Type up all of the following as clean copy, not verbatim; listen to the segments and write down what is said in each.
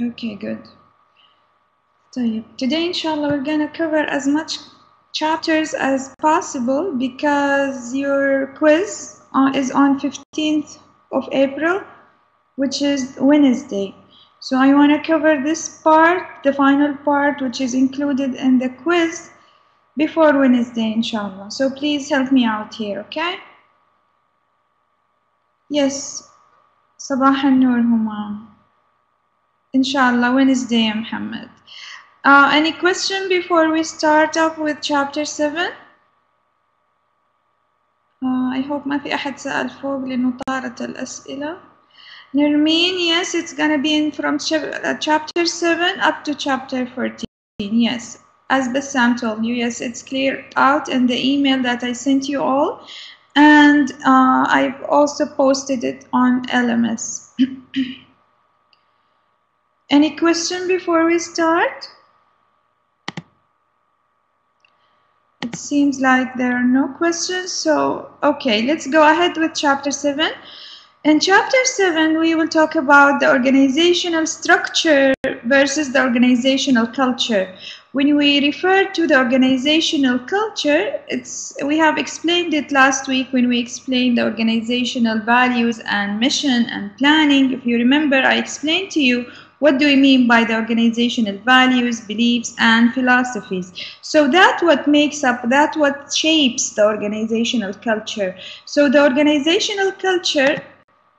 Okay, good. Today, inshallah, we're gonna cover as much chapters as possible because your quiz is on 15th of April, which is Wednesday. So I want to cover this part, the final part, which is included in the quiz, before Wednesday, inshallah. So please help me out here, okay? Yes. Sabah al-Noor Huma. Inshallah, Wednesday, Muhammad. Any question before we start up with chapter 7? I hope ما في أحد سأل فوق لأنه طارت الأسئلة. Nermeen, yes, it's gonna be in from chapter 7 up to chapter 14. Yes, as Bassam told you, yes, it's cleared out in the email that I sent you all, and I've also posted it on LMS. Any question before we start? It seems like there are no questions, so okay, let's go ahead with chapter 7. In chapter 7, we will talk about the organizational structure versus the organizational culture. When we refer to the organizational culture, we have explained it last week when we explained the organizational values and mission and planning. If you remember, I explained to you what do we mean by the organizational values, beliefs, and philosophies. So that's what makes up, that's what shapes the organizational culture. So the organizational culture,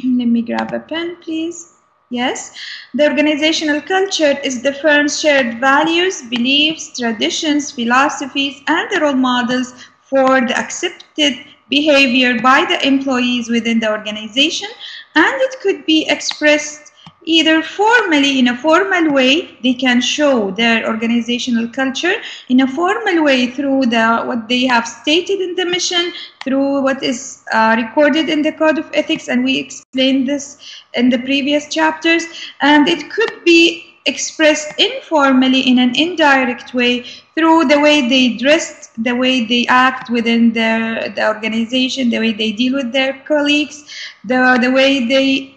let me grab a pen, please. Yes, the organizational culture is the firm's shared values, beliefs, traditions, philosophies, and the role models for the accepted behavior by the employees within the organization, and it could be expressed either formally, in a formal way, they can show their organizational culture in a formal way through what they have stated in the mission, through what is recorded in the Code of Ethics, and we explained this in the previous chapters, and it could be expressed informally in an indirect way through the way they dress, the way they act within the organization, the way they deal with their colleagues, the way they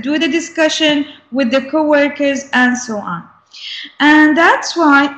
do the discussion with the co-workers, and so on. And that's why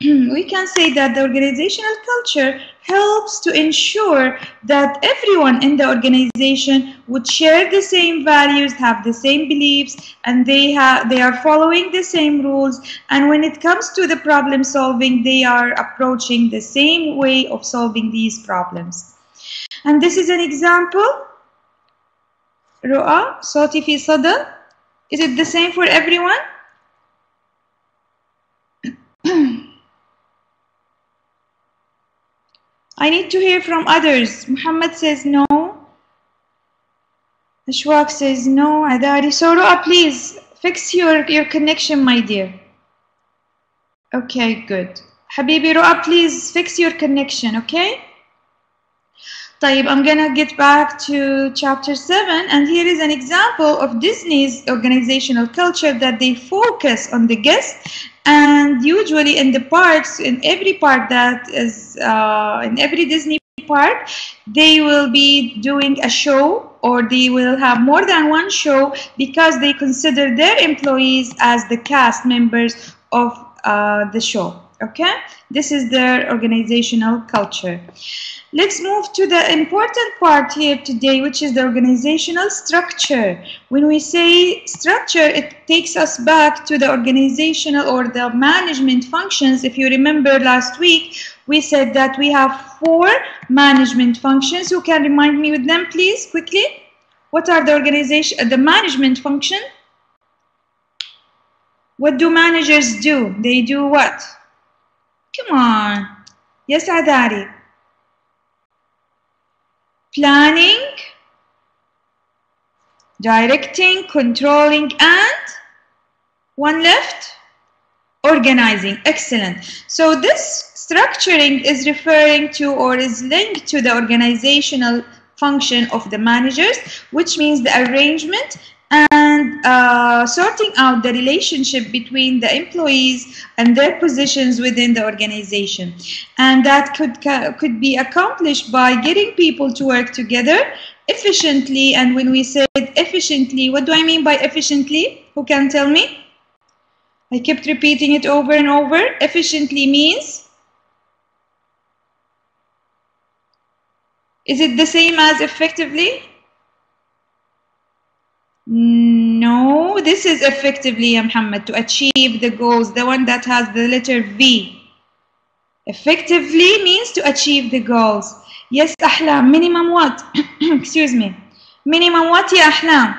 we can say that the organizational culture helps to ensure that everyone in the organization would share the same values, have the same beliefs, and they are following the same rules. And when it comes to the problem solving, they are approaching the same way of solving these problems. And this is an example. Ru'a, صوتي في صدى. Is it the same for everyone? I need to hear from others. Muhammad says no. Ashwaq says no. Adari. So Ru'a, please fix your connection, my dear. Okay, good. Habibi Ru'a, please fix your connection, okay? طيب, I'm gonna get back to chapter 7, and here is an example of Disney's organizational culture that they focus on the guest, and usually in the parks, in every park that is, in every Disney park, they will be doing a show, or they will have more than one show because they consider their employees as the cast members of the show. Okay, this is their organizational culture. Let's move to the important part here today, which is the organizational structure. When we say structure, it takes us back to the organizational or the management functions. If you remember last week, we said that we have 4 management functions. Who can remind me with them, please, quickly? What are the management function? What do managers do? They do what? Come on. Yes, Adari. Planning, directing, controlling, and one left, organizing. Excellent. So this structuring is referring to, or is linked to, the organizational function of the managers, which means the arrangement and sorting out the relationship between the employees and their positions within the organization. And that could be accomplished by getting people to work together efficiently. And when we say efficiently, what do I mean by efficiently? Who can tell me? I kept repeating it over and over. Efficiently means? Is it the same as effectively? No, this is effectively, ya Muhammad, to achieve the goals, the one that has the letter V. Effectively means to achieve the goals. Yes, Ahlam, minimum what? Excuse me. Minimum what, ya Ahlam?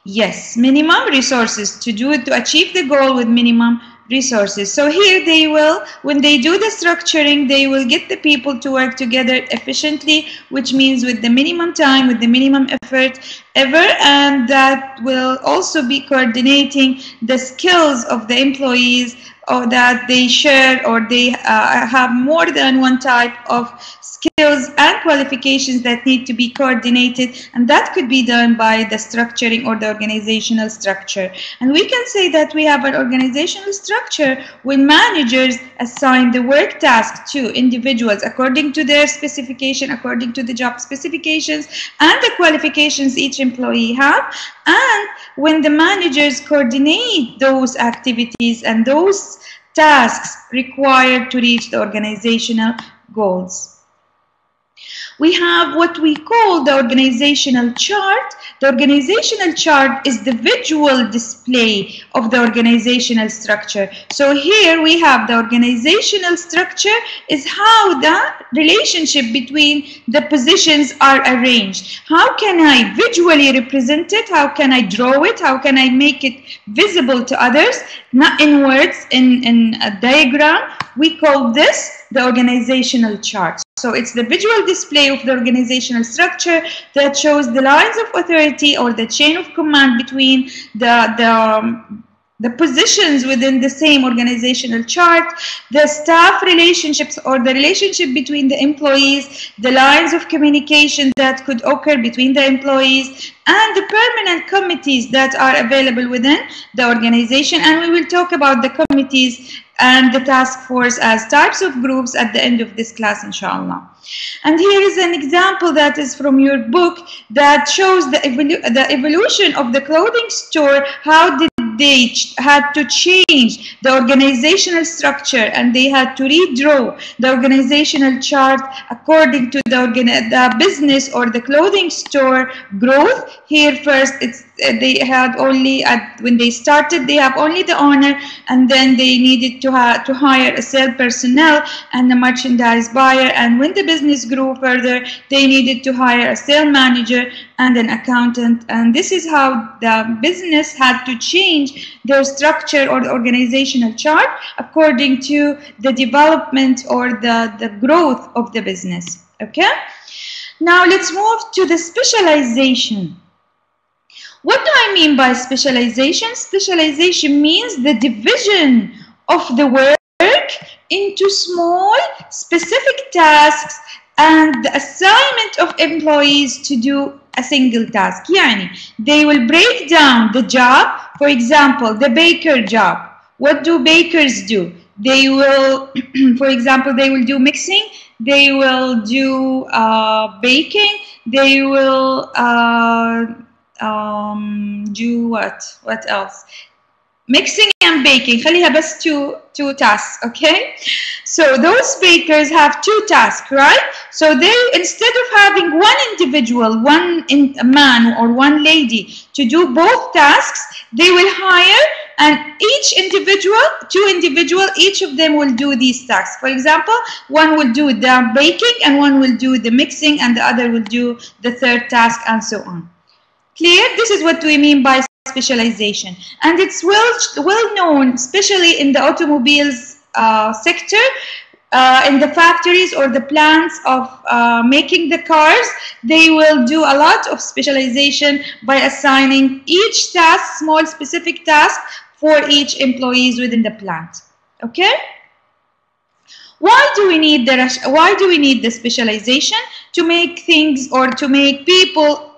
Yes, minimum resources to do it, to achieve the goal with minimum resources. So here they will, when they do the structuring, they will get the people to work together efficiently, which means with the minimum time, with the minimum effort ever, and that will also be coordinating the skills of the employees, or that they share, or they have more than one type of skills and qualifications that need to be coordinated, and that could be done by the structuring or the organizational structure. And we can say that we have an organizational structure when managers assign the work task to individuals according to their specification, according to the job specifications and the qualifications each employee have, and when the managers coordinate those activities and those tasks required to reach the organizational goals. We have what we call the organizational chart. The organizational chart is the visual display of the organizational structure. So here we have the organizational structure is how the relationship between the positions are arranged. How can I visually represent it? How can I draw it? How can I make it visible to others? Not in words, in a diagram. We call this the organizational chart. So it's the visual display of the organizational structure that shows the lines of authority or the chain of command between the positions within the same organizational chart, the staff relationships or the relationship between the employees, the lines of communication that could occur between the employees, and the permanent committees that are available within the organization. And we will talk about the committees and the task force as types of groups at the end of this class, inshallah. And here is an example that is from your book that shows the evolution of the clothing store. How did they had to change the organizational structure, and they had to redraw the organizational chart according to the business or the clothing store growth. Here first, they had only, when they started, they have only the owner, and then they needed to hire a sales personnel and a merchandise buyer, and when the business grew further, they needed to hire a sales manager and an accountant. And this is how the business had to change their structure or the organizational chart according to the development or the growth of the business. Okay, now let's move to the specialization. What do I mean by specialization? Specialization means the division of the work into small specific tasks and the assignment of employees to do a single task. Yani, they will break down the job. For example, the baker job. What do bakers do? They will, for example, they will do mixing. They will do baking. They will do what else? Mixing and baking. خليها بس two tasks, okay? So those bakers have two tasks, right? So they, instead of having one individual, a man or one lady to do both tasks, they will hire, and two individual, each of them will do these tasks. For example, one will do the baking and one will do the mixing and the other will do the third task, and so on. Clear? This is what we mean by specialization, and it's well known, especially in the automobiles sector, in the factories or the plants of making the cars. They will do a lot of specialization by assigning each task, small specific task for each employees within the plant. Okay. Why do we need the specialization? to make things or to make people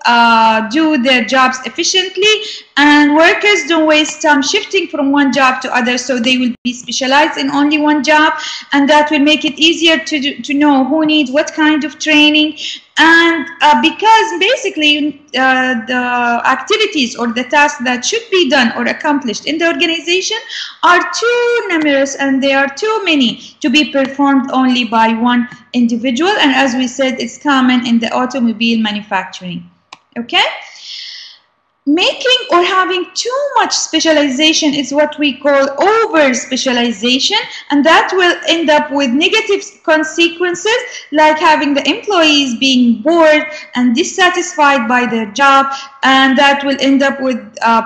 do their jobs efficiently, and workers don't waste time shifting from one job to other, so they will be specialized in only one job, and that will make it easier to know who needs what kind of training. And because basically the activities or the tasks that should be done or accomplished in the organization are too numerous and they are too many to be performed only by one individual, and as we said, it's common in the automobile manufacturing. Okay? Making or having too much specialization is what we call over-specialization, and that will end up with negative consequences like having the employees being bored and dissatisfied by their job, and that will end up with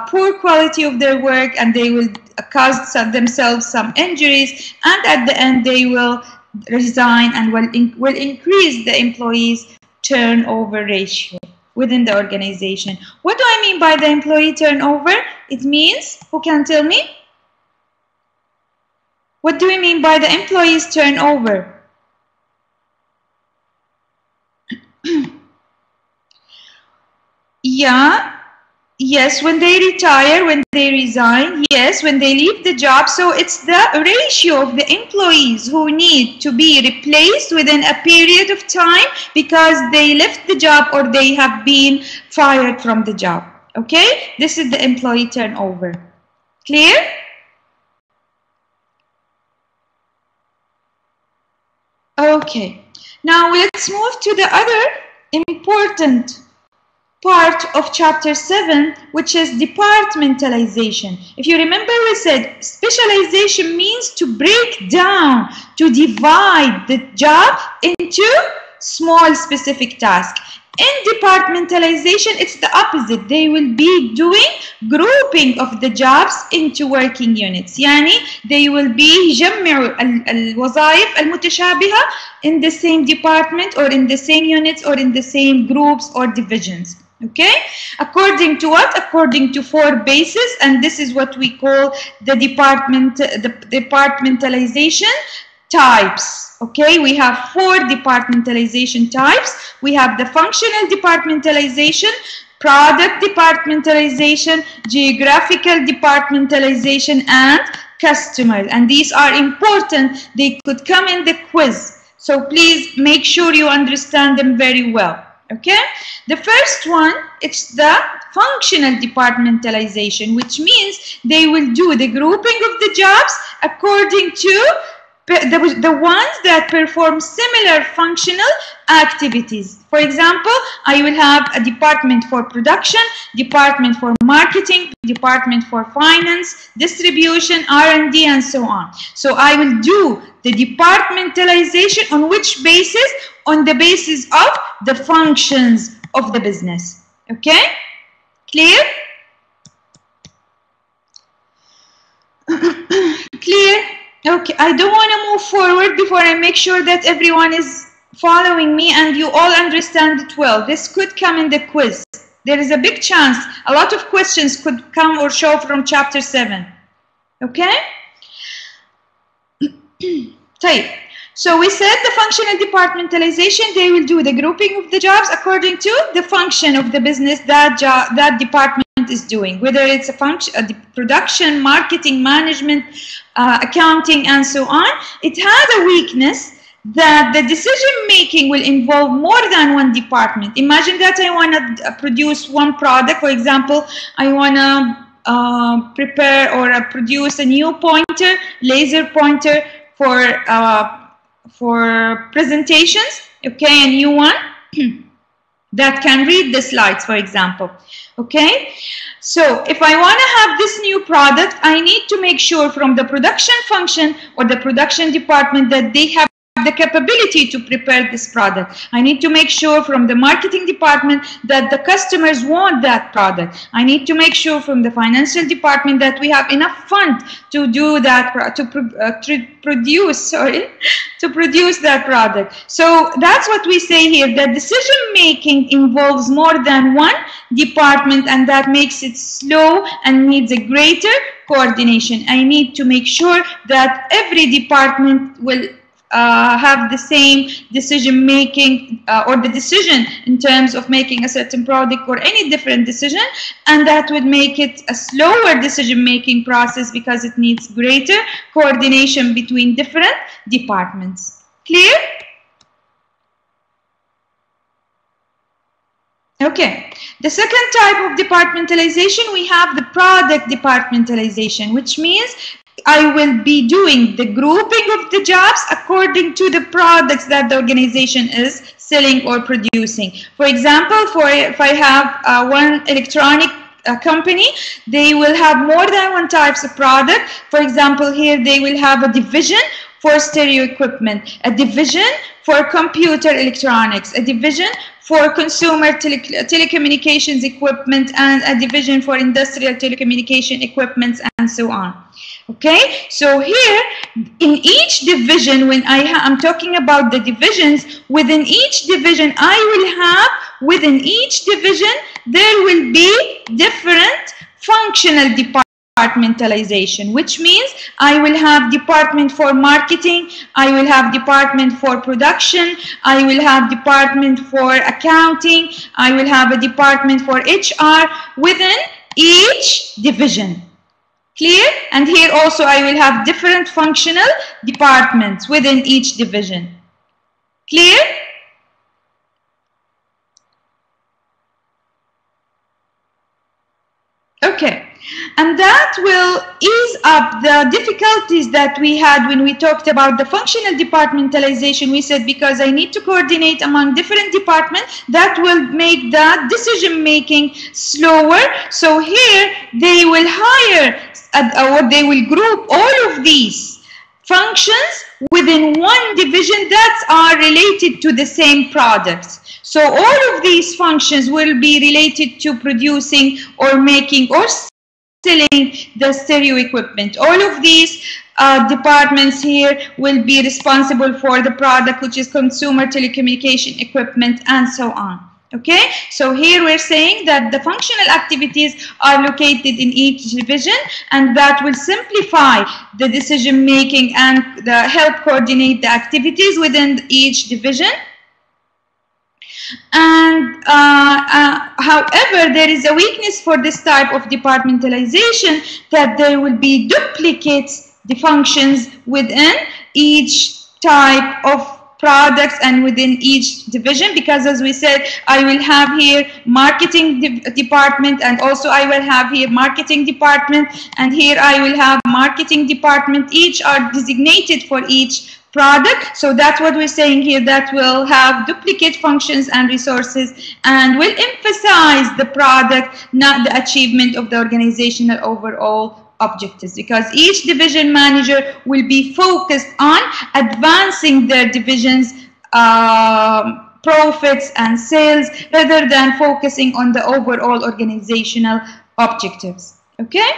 poor quality of their work, and they will cause themselves some injuries, and at the end they will resign and will increase the employees' turnover ratio within the organization. What do I mean by the employee turnover? It means, who can tell me? What do we mean by the employees turnover? Yeah. Yes, when they retire, when they resign, yes, when they leave the job. So it's the ratio of the employees who need to be replaced within a period of time because they left the job or they have been fired from the job. Okay, this is the employee turnover. Clear? Okay, now let's move to the other important part of chapter 7, which is departmentalization. If you remember, we said specialization means to break down, to divide the job into small specific tasks. In departmentalization, it's the opposite. They will be doing grouping of the jobs into working units. يعني they will be يجمعوا الوظائف المتشابهة in the same department or in the same units or in the same groups or divisions. Okay, according to what? According to 4 bases, and this is what we call the departmentalization types. Okay, we have 4 departmentalization types. We have the functional departmentalization, product departmentalization, geographical departmentalization, and customer. And these are important. They could come in the quiz. So please make sure you understand them very well. Okay, the first one, it's the functional departmentalization, which means they will do the grouping of the jobs according to the ones that perform similar functional activities. For example, I will have a department for production, department for marketing, department for finance, distribution, R&D, and so on. So I will do the departmentalization on which basis? On the basis of the functions of the business. Okay? Clear? Clear? Okay, I don't want to move forward before I make sure that everyone is following me and you all understand it well. This could come in the quiz. There is a big chance a lot of questions could come or show from chapter 7. Okay? So we said the functional departmentalization, they will do the grouping of the jobs according to the function of the business that department is doing, whether it's a function, production, marketing, management, accounting, and so on. It has a weakness that the decision making will involve more than one department. Imagine that I want to produce one product. For example, I want to prepare or produce a new pointer, laser pointer for presentations. Okay, a new one that can read the slides, for example. Okay, so if I want to have this new product, I need to make sure from the production function or the production department that they have the capability to prepare this product. I need to make sure from the marketing department that the customers want that product. I need to make sure from the financial department that we have enough fund to do that, to produce that product. So that's what we say here, that decision making involves more than one department, and that makes it slow and needs a greater coordination. I need to make sure that every department will have the same decision making or the decision in terms of making a certain product or any different decision, and that would make it a slower decision making process because it needs greater coordination between different departments. Clear? Okay, the second type of departmentalization, we have the product departmentalization, which means I will be doing the grouping of the jobs according to the products that the organization is selling or producing. For example, if I have one electronic company, they will have more than one types of product. For example, here they will have a division for stereo equipment, a division for computer electronics, a division for consumer telecommunications equipment, and a division for industrial telecommunication equipment, and so on. Okay, so here in each division, when I'm talking about the divisions, within each division within each division there will be different functional departmentalization, which means I will have department for marketing, I will have department for production, I will have department for accounting, I will have a department for HR within each division. Clear? And here also I will have different functional departments within each division. Clear? Okay. And that will ease up the difficulties that we had when we talked about the functional departmentalization. We said because I need to coordinate among different departments, that will make the decision making slower. So here they will hire or they will group all of these functions within one division that are related to the same products. So all of these functions will be related to producing or making or selling the stereo equipment. All of these departments here will be responsible for the product, which is consumer telecommunication equipment, and so on. Okay, so here we're saying that the functional activities are located in each division, and that will simplify the decision making and help coordinate the activities within each division. And however, there is a weakness for this type of departmentalization, that there will be duplicates the functions within each type of products and within each division, because as we said, I will have here marketing department, and also I will have here marketing department, and here I will have marketing department. Each are designated for each product. So that's what we're saying here, that will have duplicate functions and resources, and will emphasize the product, not the achievement of the organizational overall objectives, because each division manager will be focused on advancing their division's profits and sales rather than focusing on the overall organizational objectives. Okay,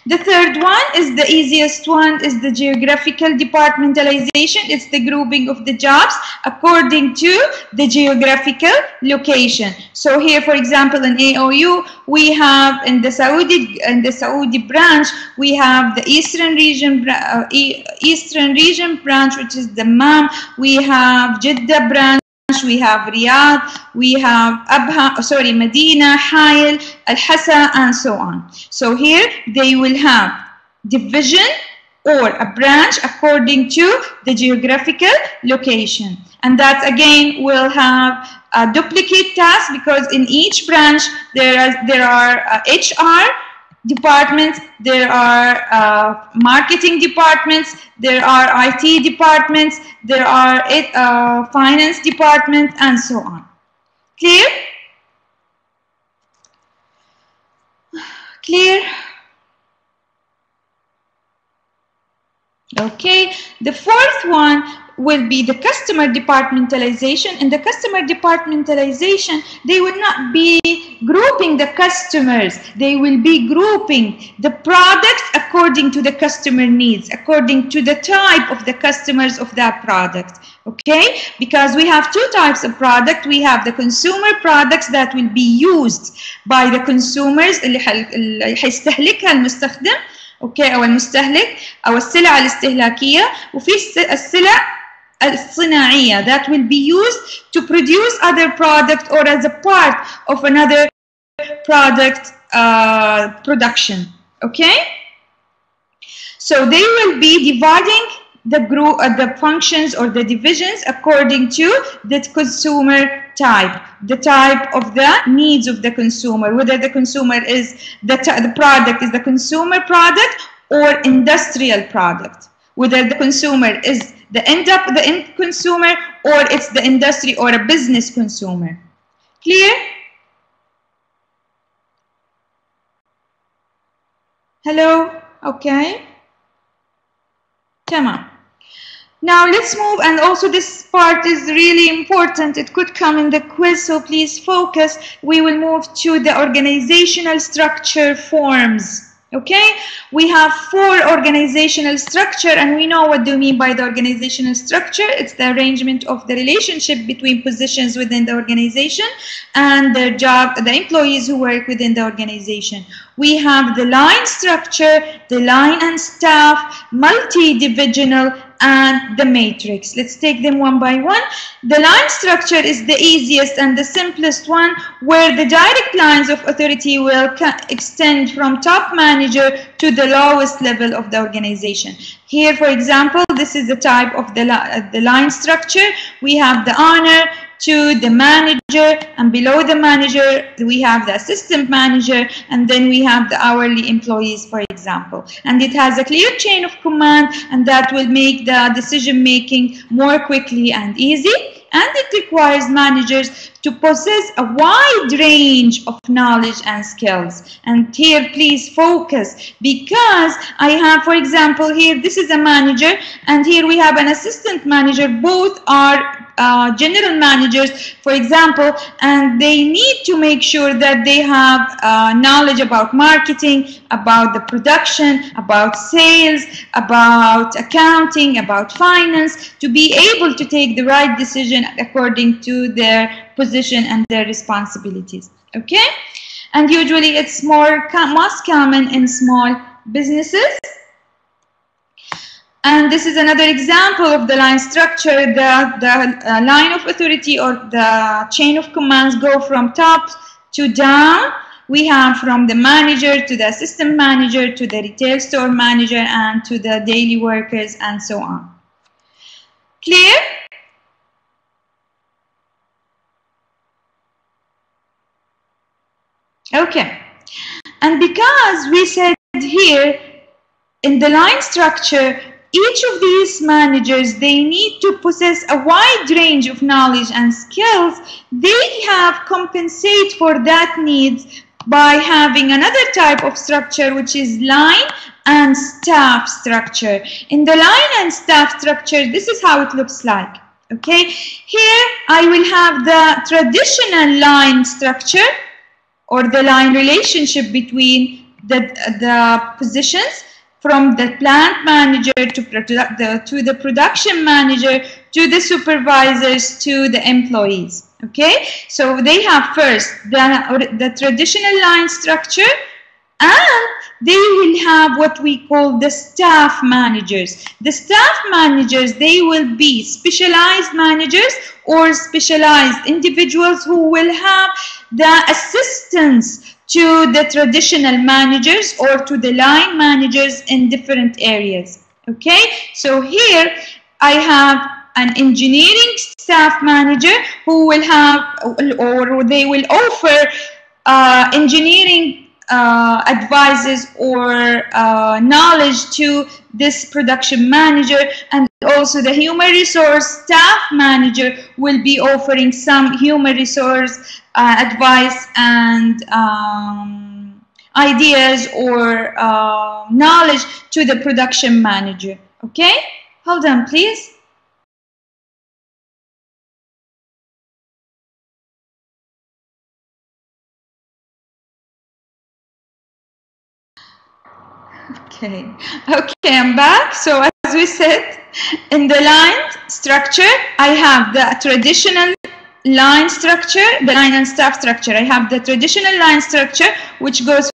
the third one is the easiest one, is the geographical departmentalization. It's the grouping of the jobs according to the geographical location. So here, for example, in AOU, we have in the Saudi branch, we have the Eastern region branch, which is the MAM. We have Jeddah branch. We have Riyadh, we have Medina, Hail, Al-Hassa, and so on. So here they will have division or a branch according to the geographical location. And that again will have a duplicate task, because in each branch there are HR departments, there are marketing departments, there are IT departments, there are finance departments, and so on. Clear? Clear? Okay, the fourth one will be the customer departmentalization. In the customer departmentalization, they will not be grouping the customers, they will be grouping the products according to the customer needs, according to the type of the customers of that product. Okay, because we have two types of product. We have the consumer products that will be used by the consumers اللي هيستهلكها المستخدم، اوكي، او المستهلك، او السلع الاستهلاكيه، وفي السلع الصناعية that will be used to produce other product or as a part of another product production. Okay, so they will be dividing the group, the functions or the divisions according to the consumer type, the type of the needs of the consumer, whether the consumer is the product is the consumer product or industrial product, whether the consumer is the end consumer or it's the industry or a business consumer. Clear? Hello? Okay. Come on. Now let's move, and also this part is really important. It could come in the quiz, so please focus. We will move to the organizational structure forms. Okay, we have 4 organizational structure, and we know what do we mean by the organizational structure. It's the arrangement of the relationship between positions within the organization and the employees who work within the organization. We have the line structure, the line and staff, multi-divisional, and the matrix. Let's take them one by one. The line structure is the easiest and the simplest one, where the direct lines of authority will extend from top manager to the lowest level of the organization. Here, for example, this is the type of the line structure. We have the owner to the manager, and below the manager we have the assistant manager, and then we have the hourly employees, for example. And it has a clear chain of command, and that will make the decision making more quickly and easy. And it requires managers to possess a wide range of knowledge and skills. And here, please focus, because I have, for example, here this is a manager, and here we have an assistant manager. Both are general managers, for example, and they need to make sure that they have knowledge about marketing, about the production, about sales, about accounting, about finance, to be able to take the right decision according to their position and their responsibilities. Okay, and usually it's most common in small businesses. And this is another example of the line structure. The line of authority or the chain of commands go from top to down. We have from the manager to the assistant manager to the retail store manager and to the daily workers and so on. Clear? Okay. And because we said here in the line structure, each of these managers, they need to possess a wide range of knowledge and skills. They have compensate for that needs by having another type of structure, which is line and staff structure. In the line and staff structure, this is how it looks like. Okay, here I will have the traditional line structure or the line relationship between the positions, from the plant manager to the production manager to the supervisors to the employees. Okay, so they have first the traditional line structure, and they will have what we call the staff managers. The staff managers, they will be specialized managers or specialized individuals who will have the assistance to the traditional managers or to the line managers in different areas. Okay, so here I have an engineering staff manager who will have, or they will offer engineering advices or knowledge to this production manager, and also the human resource staff manager will be offering some human resource advice and ideas or knowledge to the production manager. Okay, hold on please. Okay, I'm back. So as we said, in the line structure, I have the traditional line structure, the line and staff structure. I have the traditional line structure, which goes